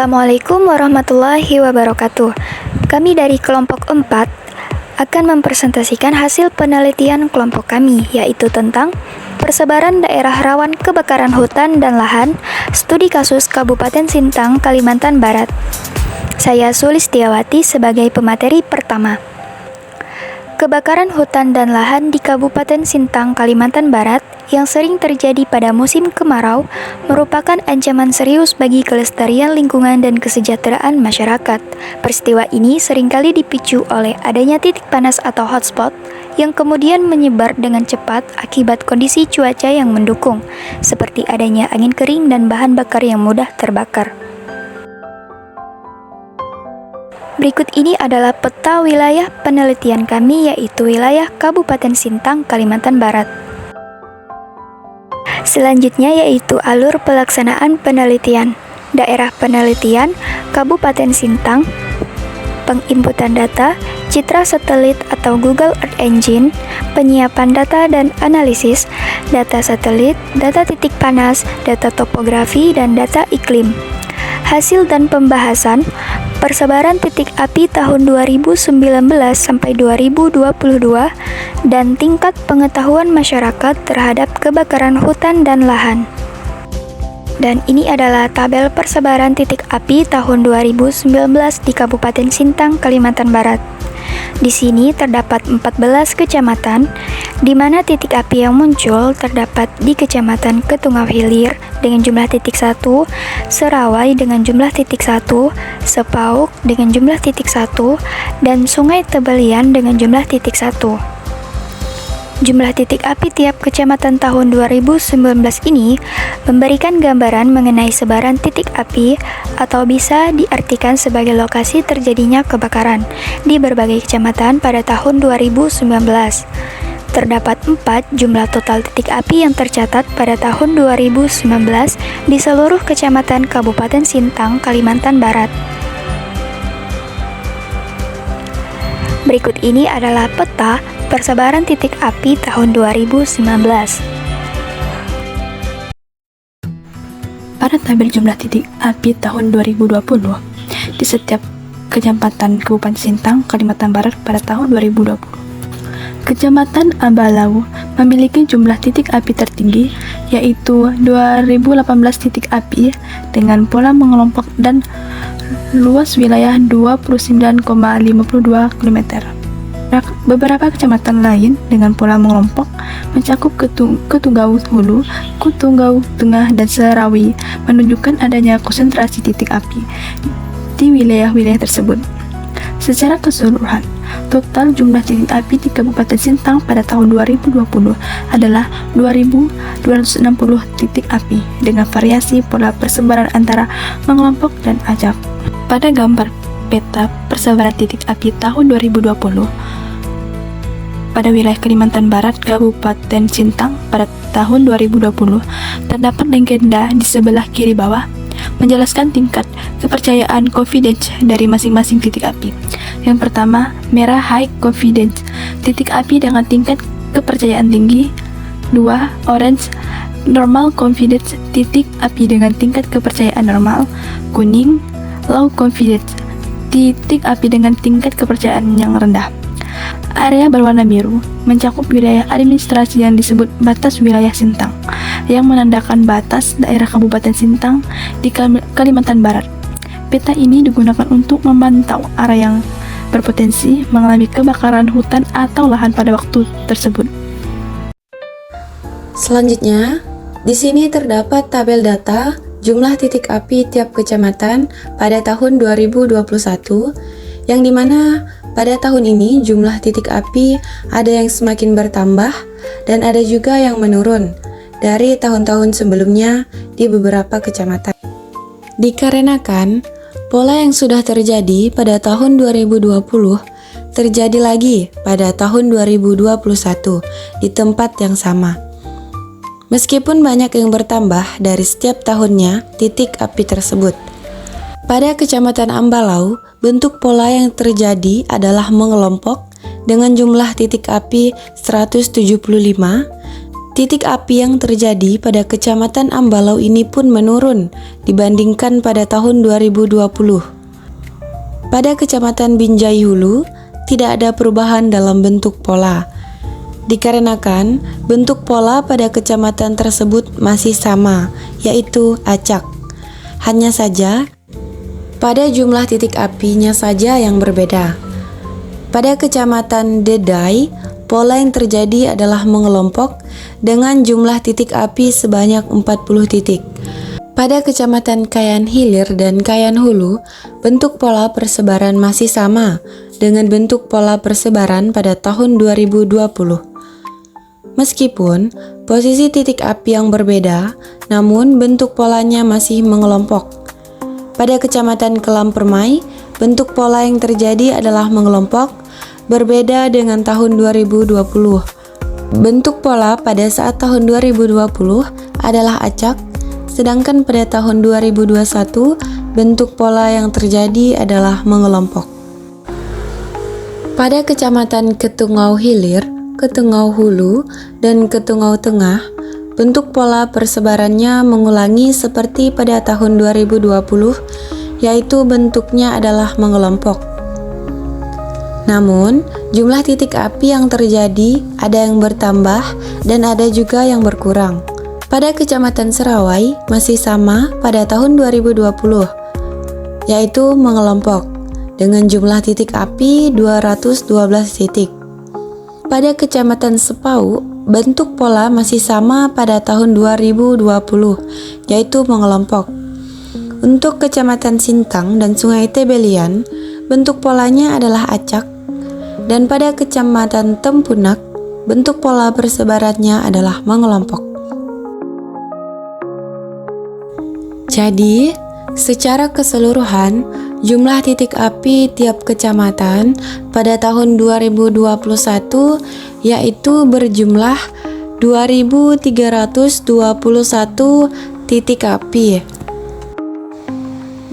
Assalamualaikum warahmatullahi wabarakatuh. Kami dari kelompok 4 akan mempresentasikan hasil penelitian kelompok kami, yaitu tentang persebaran daerah rawan kebakaran hutan dan lahan, studi kasus Kabupaten Sintang, Kalimantan Barat. Saya Sulistiawati sebagai pemateri pertama. Kebakaran hutan dan lahan di Kabupaten Sintang, Kalimantan Barat yang sering terjadi pada musim kemarau merupakan ancaman serius bagi kelestarian lingkungan dan kesejahteraan masyarakat. Peristiwa ini seringkali dipicu oleh adanya titik panas atau hotspot yang kemudian menyebar dengan cepat akibat kondisi cuaca yang mendukung, seperti adanya angin kering dan bahan bakar yang mudah terbakar. Berikut ini adalah peta wilayah penelitian kami, yaitu wilayah Kabupaten Sintang, Kalimantan Barat. Selanjutnya yaitu alur pelaksanaan penelitian. Daerah penelitian Kabupaten Sintang, penginputan data, citra satelit atau Google Earth Engine, penyiapan data dan analisis, data satelit, data titik panas, data topografi, dan data iklim. Hasil dan pembahasan persebaran titik api tahun 2019 sampai 2022 dan tingkat pengetahuan masyarakat terhadap kebakaran hutan dan lahan. Dan ini adalah tabel persebaran titik api tahun 2019 di Kabupaten Sintang, Kalimantan Barat. Di sini terdapat 14 kecamatan, di mana titik api yang muncul terdapat di Kecamatan Ketungau Hilir dengan jumlah titik 1, Serawai dengan jumlah titik 1, Sepauk dengan jumlah titik 1, dan Sungai Tebelian dengan jumlah titik 1. Jumlah titik api tiap kecamatan tahun 2019 ini memberikan gambaran mengenai sebaran titik api atau bisa diartikan sebagai lokasi terjadinya kebakaran di berbagai kecamatan pada tahun 2019. Terdapat 4 jumlah total titik api yang tercatat pada tahun 2019 di seluruh kecamatan Kabupaten Sintang, Kalimantan Barat. Berikut ini adalah peta persebaran titik api tahun 2019. Pada tabel jumlah titik api tahun 2020 di setiap kecamatan Kabupaten Sintang, Kalimantan Barat pada tahun 2020. Kecamatan Ambalau memiliki jumlah titik api tertinggi, yaitu 2018 titik api dengan pola mengelompok dan luas wilayah 29,52 km. Beberapa kecamatan lain dengan pola mengelompok mencakup Ketunggau Hulu, Ketunggau Tengah, dan Serawi, menunjukkan adanya konsentrasi titik api di wilayah-wilayah tersebut. Secara keseluruhan, total jumlah titik api di Kabupaten Sintang pada tahun 2020 adalah 2.260 titik api dengan variasi pola persebaran antara mengelompok dan acak. Pada gambar peta persebaran titik api tahun 2020 pada wilayah Kalimantan Barat, Kabupaten Sintang pada tahun 2020, terdapat legenda di sebelah kiri bawah menjelaskan tingkat kepercayaan confidence dari masing-masing titik api. Yang pertama, merah high confidence, titik api dengan tingkat kepercayaan tinggi. 2. Orange normal confidence, titik api dengan tingkat kepercayaan normal. Kuning low confidence, titik api dengan tingkat kepercayaan yang rendah. Area berwarna biru mencakup wilayah administrasi yang disebut batas wilayah Sintang, yang menandakan batas daerah Kabupaten Sintang di Kalimantan Barat. Peta ini digunakan untuk memantau area yang berpotensi mengalami kebakaran hutan atau lahan pada waktu tersebut. Selanjutnya, di sini terdapat tabel data jumlah titik api tiap kecamatan pada tahun 2021, yang dimana pada tahun ini jumlah titik api ada yang semakin bertambah dan ada juga yang menurun dari tahun-tahun sebelumnya di beberapa kecamatan. Dikarenakan pola yang sudah terjadi pada tahun 2020 terjadi lagi pada tahun 2021 di tempat yang sama. Meskipun banyak yang bertambah dari setiap tahunnya titik api tersebut. Pada Kecamatan Ambalau, bentuk pola yang terjadi adalah mengelompok dengan jumlah titik api 175 Titik api yang terjadi pada Kecamatan Ambalau ini pun menurun dibandingkan pada tahun 2020. Pada Kecamatan Binjai Hulu, tidak ada perubahan dalam bentuk pola. Dikarenakan bentuk pola pada kecamatan tersebut masih sama, yaitu acak. Hanya saja, pada jumlah titik apinya saja yang berbeda. Pada Kecamatan Dedai, pola yang terjadi adalah mengelompok dengan jumlah titik api sebanyak 40 titik. Pada Kecamatan Kayan Hilir dan Kayan Hulu, bentuk pola persebaran masih sama dengan bentuk pola persebaran pada tahun 2020. Meskipun posisi titik api yang berbeda, namun bentuk polanya masih mengelompok. Pada Kecamatan Kelam Permai, bentuk pola yang terjadi adalah mengelompok, berbeda dengan tahun 2020. Bentuk pola pada saat tahun 2020 adalah acak, sedangkan pada tahun 2021 bentuk pola yang terjadi adalah mengelompok. Pada Kecamatan Ketungau Hilir, Ketungau Hulu, dan Ketungau Tengah, bentuk pola persebarannya mengulangi seperti pada tahun 2020, yaitu bentuknya adalah mengelompok. Namun, jumlah titik api yang terjadi ada yang bertambah dan ada juga yang berkurang. Pada Kecamatan Serawai masih sama pada tahun 2020, yaitu mengelompok dengan jumlah titik api 212 titik. Pada Kecamatan Sepau, bentuk pola masih sama pada tahun 2020, yaitu mengelompok. Untuk Kecamatan Sintang dan Sungai Tebelian, bentuk polanya adalah acak. Dan pada Kecamatan Tempunak, bentuk pola persebarannya adalah mengelompok. Jadi, secara keseluruhan, jumlah titik api tiap kecamatan pada tahun 2021 yaitu berjumlah 2.321 titik api.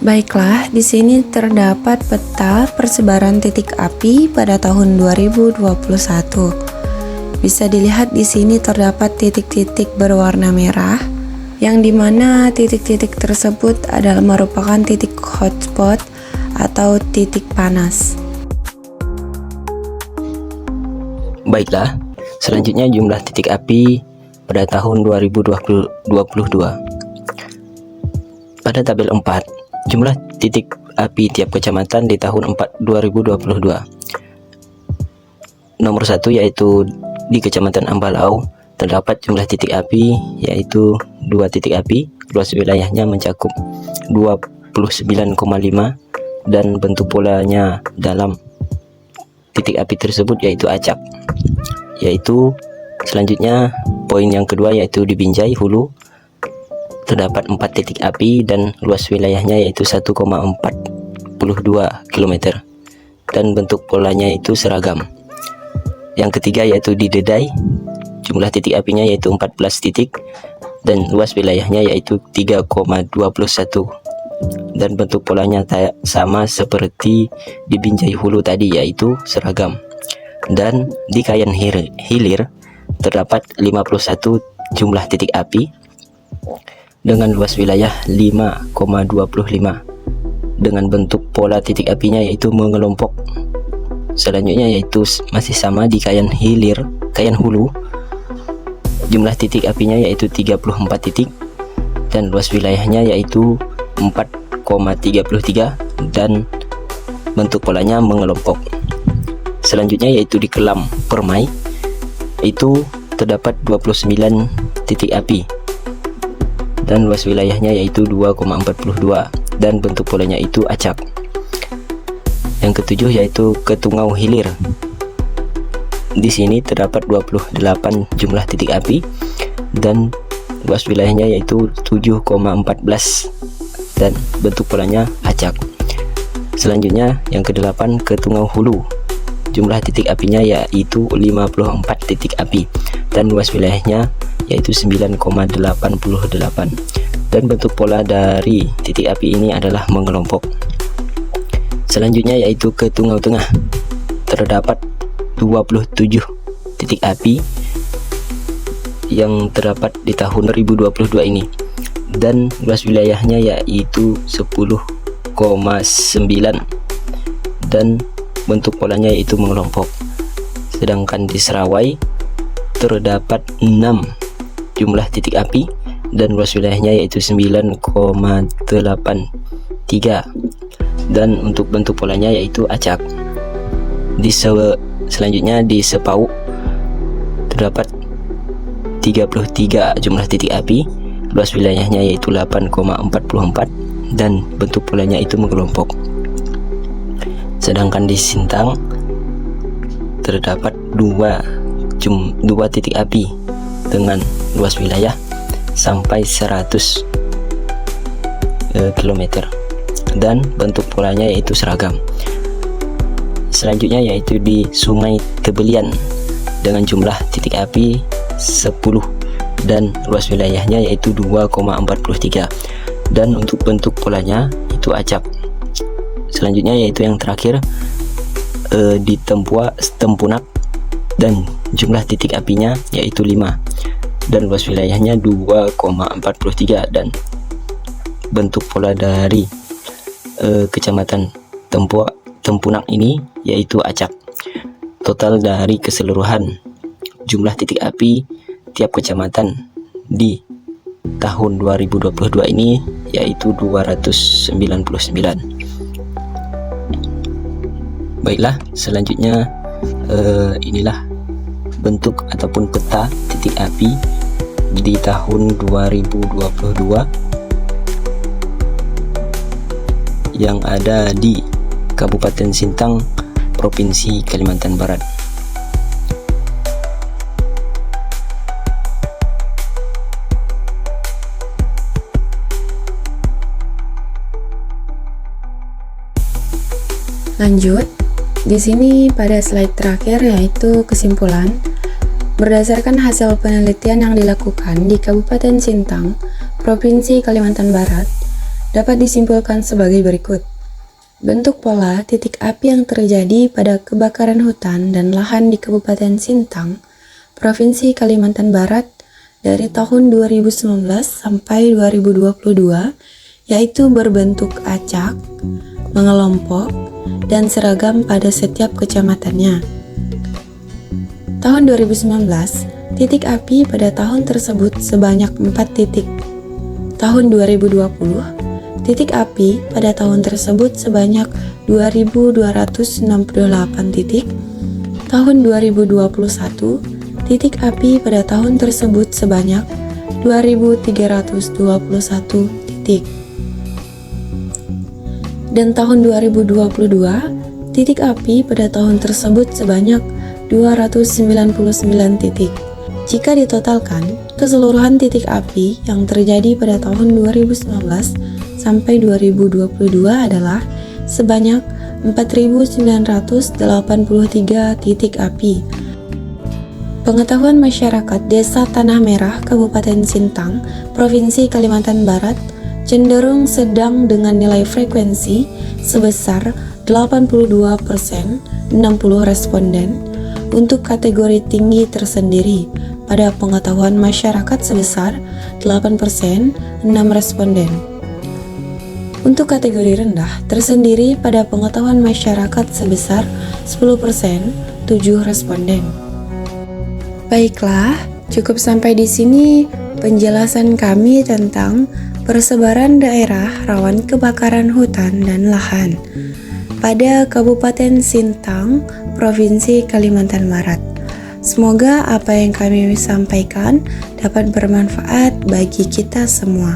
Baiklah, di sini terdapat peta persebaran titik api pada tahun 2021. Bisa dilihat di sini terdapat titik-titik berwarna merah, yang dimana titik-titik tersebut adalah merupakan titik hotspot atau titik panas. Baiklah, selanjutnya jumlah titik api pada tahun 2022. Pada tabel 4, jumlah titik api tiap kecamatan di tahun 2022. Nomor 1 yaitu di Kecamatan Ambalau terdapat jumlah titik api yaitu 2 titik api, luas wilayahnya mencakup 29,5 dan bentuk polanya dalam titik api tersebut yaitu acak. Yaitu selanjutnya poin yang kedua yaitu di Binjai Hulu terdapat 4 titik api dan luas wilayahnya yaitu 1,42 km dan bentuk polanya itu seragam. Yang ketiga yaitu di Dedai, jumlah titik apinya yaitu 14 titik dan luas wilayahnya yaitu 3,21 dan bentuk polanya sama seperti di Binjai Hulu tadi yaitu seragam. Dan di Kayan Hilir terdapat 51 jumlah titik api dengan luas wilayah 5,25 dengan bentuk pola titik apinya yaitu mengelompok. Selanjutnya yaitu masih sama di Kayan Hulu, jumlah titik apinya yaitu 34 titik dan luas wilayahnya yaitu 4,33 dan bentuk polanya mengelompok. Selanjutnya yaitu di Kelam Permai, itu terdapat 29 titik api dan luas wilayahnya yaitu 2,42 dan bentuk polanya itu acak. Yang ketujuh yaitu Ketungau Hilir. Di sini terdapat 28 jumlah titik api dan luas wilayahnya yaitu 7,14 dan bentuk polanya acak. Selanjutnya yang kedelapan Ketungau Hulu. Jumlah titik apinya yaitu 54 titik api dan luas wilayahnya yaitu 9,88 dan bentuk pola dari titik api ini adalah mengelompok. Selanjutnya yaitu Ketungau Tengah. Terdapat 27 titik api yang terdapat di tahun 2022 ini, dan luas wilayahnya yaitu 10,9, dan bentuk polanya yaitu mengelompok. Sedangkan di Serawai terdapat 6 jumlah titik api dan luas wilayahnya yaitu 9,83, dan untuk bentuk polanya yaitu acak. Selanjutnya di Sepau terdapat 33 jumlah titik api, luas wilayahnya yaitu 8,44, dan bentuk polanya itu mengelompok. Sedangkan di Sintang terdapat 2 titik api dengan luas wilayah sampai 100 km, dan bentuk polanya yaitu seragam. Selanjutnya yaitu di Sungai Tebelian dengan jumlah titik api 10 dan luas wilayahnya yaitu 2,43, dan untuk bentuk polanya itu acak. Selanjutnya yaitu yang terakhir di Tempunak dan jumlah titik apinya yaitu 5 dan luas wilayahnya 2,43, dan bentuk pola dari kecamatan Tempunak ini yaitu acak. Total dari keseluruhan jumlah titik api tiap kecamatan di tahun 2022 ini yaitu 299. Baiklah, selanjutnya inilah bentuk ataupun peta titik api di tahun 2022 yang ada di Kabupaten Sintang, Provinsi Kalimantan Barat. Lanjut, di sini pada slide terakhir yaitu kesimpulan. Berdasarkan hasil penelitian yang dilakukan di Kabupaten Sintang, Provinsi Kalimantan Barat, dapat disimpulkan sebagai berikut. Bentuk pola titik api yang terjadi pada kebakaran hutan dan lahan di Kabupaten Sintang, Provinsi Kalimantan Barat dari tahun 2019 sampai 2022 yaitu berbentuk acak, mengelompok, dan seragam pada setiap kecamatannya. Tahun 2019, titik api pada tahun tersebut sebanyak 4 titik. Tahun 2020, titik api pada tahun tersebut sebanyak 2.268 titik. Tahun 2021, titik api pada tahun tersebut sebanyak 2.321 titik. Dan tahun 2022, titik api pada tahun tersebut sebanyak 299 titik. Jika ditotalkan, keseluruhan titik api yang terjadi pada tahun 2019 sampai 2022 adalah sebanyak 4.983 titik api. Pengetahuan masyarakat Desa Tanah Merah, Kabupaten Sintang, Provinsi Kalimantan Barat cenderung sedang dengan nilai frekuensi sebesar 82%, 60 responden. Untuk kategori tinggi tersendiri pada pengetahuan masyarakat sebesar 8%, 6 responden. Untuk kategori rendah tersendiri pada pengetahuan masyarakat sebesar 10%, 7 responden. Baiklah, cukup sampai di sini penjelasan kami tentang persebaran daerah rawan kebakaran hutan dan lahan pada Kabupaten Sintang, Provinsi Kalimantan Barat. Semoga apa yang kami sampaikan dapat bermanfaat bagi kita semua.